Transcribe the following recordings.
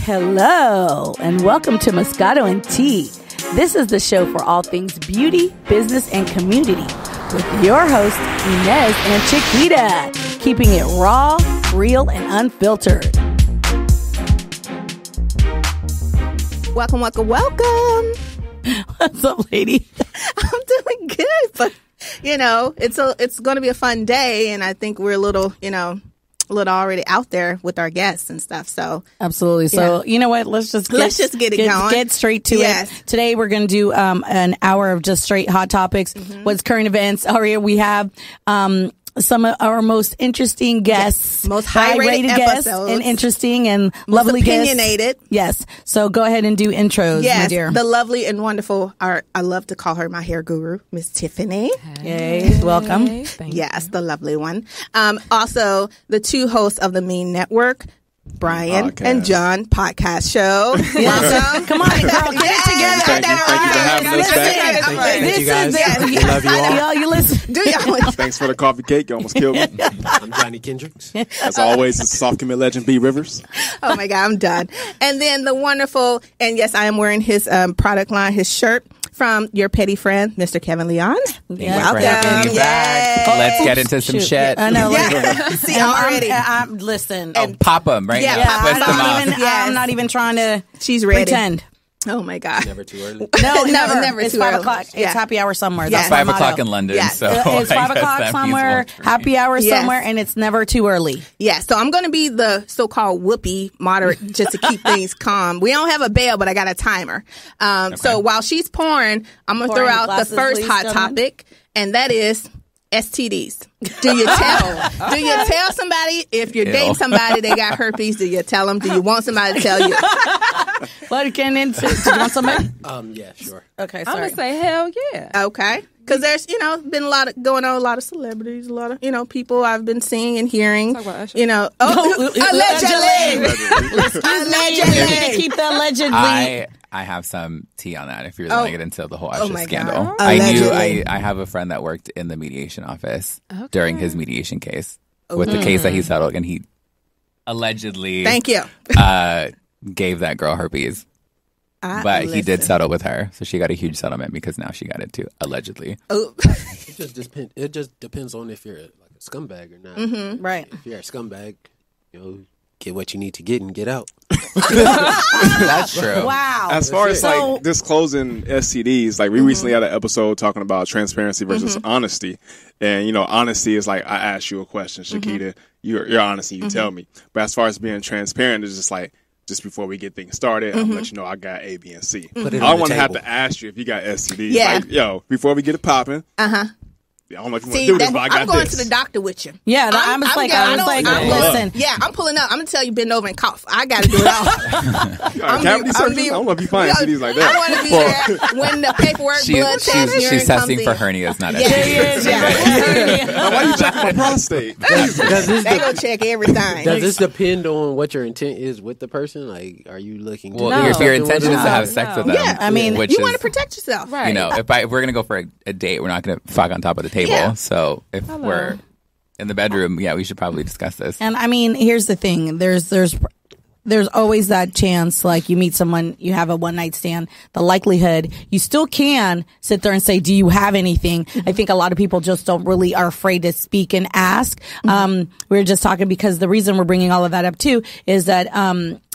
Hello, and welcome to Moscato and Tea. This is the show for all things beauty, business, and community with your hosts, Inez and Chiquita, keeping it raw, real, and unfiltered. Welcome. What's up, lady? I'm doing good, but it's going to be a fun day, and I think we're a little already out there with our guests and stuff. So absolutely. So you know what? Let's just get it going. Get straight to it. Today we're going to do an hour of just straight hot topics. What's current events? We have some of our most interesting guests, most high-rated guests, and interesting and lovely guests. Opinionated. Yes. So go ahead and do intros, my dear. The lovely and wonderful, I love to call her my hair guru, Miss Tiffany. Hey, welcome. Thank you. The lovely one. Also, the two hosts of the Mean Network, Brian and John podcast show. Welcome. Come on, girl. Get it together. Thank you for having us back. Thank you guys. We love you all. Y'all, you listen. Do y'all? Thanks for the coffee cake. You almost killed me. I'm Johnny Kendricks. As always, it's soft commit legend B Rivers. Oh my God, I'm done. And then the wonderful, and yes, I am wearing his product line, his shirt from your petty friend, Mr. Kevin Leon. Thank you for having me back. Let's get into some shit. I know. See, already. Listen. Oh, pop them right now. I'm not even trying to She's ready. pretend. Oh my God. Never too early. No, never. It's too 5 early. o'clock. It's happy hour somewhere. It's 5 o'clock in London. So it's 5 o'clock somewhere, happy hour somewhere, and it's never too early. Yeah, so I'm going to be the so-called whoopee moderate just to keep things calm. We don't have a bell, but I got a timer. So while she's pouring, I'm going to throw out the first hot topic, and that is STDs. Do you tell somebody if you're dating somebody they got herpes? Do you tell them? Do you want somebody to tell you? What can into? Do you want somebody? Yeah, sure. Okay, I'm gonna say hell yeah. Okay, because there's been a lot of going on, a lot of celebrities, a lot of people I've been seeing and hearing. Talk about Usher. Allegedly. Keep the allegedly. I have some tea on that if you're going to get into the whole Usher scandal. God. I have a friend that worked in the mediation office during his mediation case with the case that he settled, and he allegedly gave that girl herpes. But he did settle with her, so she got a huge settlement because now she got it too, allegedly. It just depends on if you're like a scumbag or not. Right. If you're a scumbag, get what you need to get and get out. That's true. Wow. As far as disclosing STDs, we recently had an episode talking about transparency versus honesty. And, honesty is I ask you a question, Shakita, you're honest and you tell me. But as far as being transparent, it's just before we get things started, I'm going to let you know I got A, B, and C. I don't want to have to ask you if you got STDs. Yeah. Before we get it popping. I don't know if you want to do this, but I got I'm going to the doctor with you. Yeah, listen. Yeah, I'm pulling up. I'm going to tell you bend over and cough. I got to do it all. Cavity surgery? I don't know if you find STDs like that. I want to be there when the paperwork, blood test, she's testing for hernias, not STDs. Why are you checking my prostate? They go check everything. Does this depend on what your intent is with the person? Are you looking to if your intention is to have sex with them, I mean, you want to protect yourself. Right. If we're going to go for a date, we're not going to fuck on top of the table. Yeah. So if we're in the bedroom, we should probably discuss this. And I mean, here's the thing. There's always that chance, you meet someone, you have a one night stand, the likelihood you still can sit there and say, do you have anything? I think a lot of people just are afraid to speak and ask. We were just talking because the reason we're bringing all of that up too is that,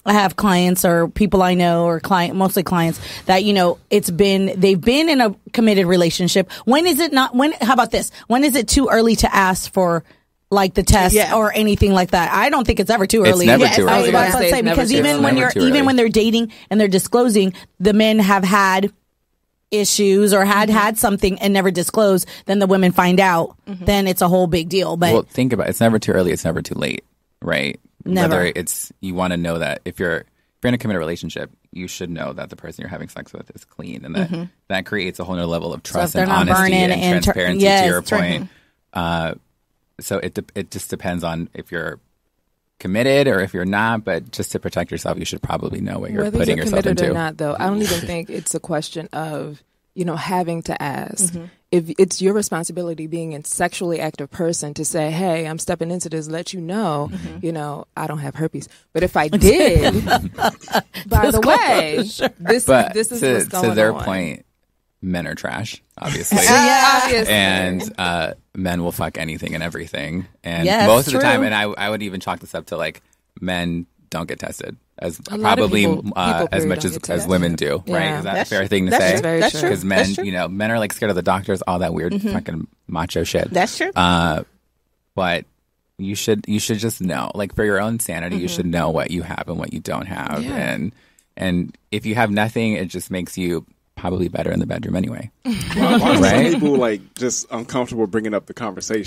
I have clients or people I know or mostly clients that, they've been in a committed relationship. How about this? When is it too early to ask for the test or anything like that? I don't think it's ever too early. It's never too early. I was about to say, because even when they're dating and they're disclosing, the men have had issues or had something and never disclosed, then the women find out, then it's a whole big deal. But think about it. It's never too early. It's never too late. Right. Never. Whether you want to know that if you're in a committed relationship, you should know that the person you're having sex with is clean, and that creates a whole new level of trust and honesty and transparency. To your point, so it just depends on if you're committed or if you're not. But just to protect yourself, you should probably know what you're putting yourself into. Whether you're committed or not, though, I don't even think it's a question of having to ask. if it's your responsibility being a sexually active person to say, hey, I'm stepping into this, let you know, you know, I don't have herpes. But if I did, by the way, this is what's going on. To their point, men are trash, obviously. Obviously. And men will fuck anything and everything. And Yes, most of the true. time, and I would even chalk this up to like men don't get tested as A lot of probably people as much don't as get tested. women do, Yeah. right? Is that a That's fair true. thing to That's say? true. Very That's true. true. Because men, That's true. you know, men are like scared of the doctors, all that weird fucking macho shit. That's true. But you should just know, like for your own sanity, you should know what you have and what you don't have, Yeah. and if you have nothing, it just makes you probably better in the bedroom anyway. Why are Right? some people like just uncomfortable bringing up the conversation?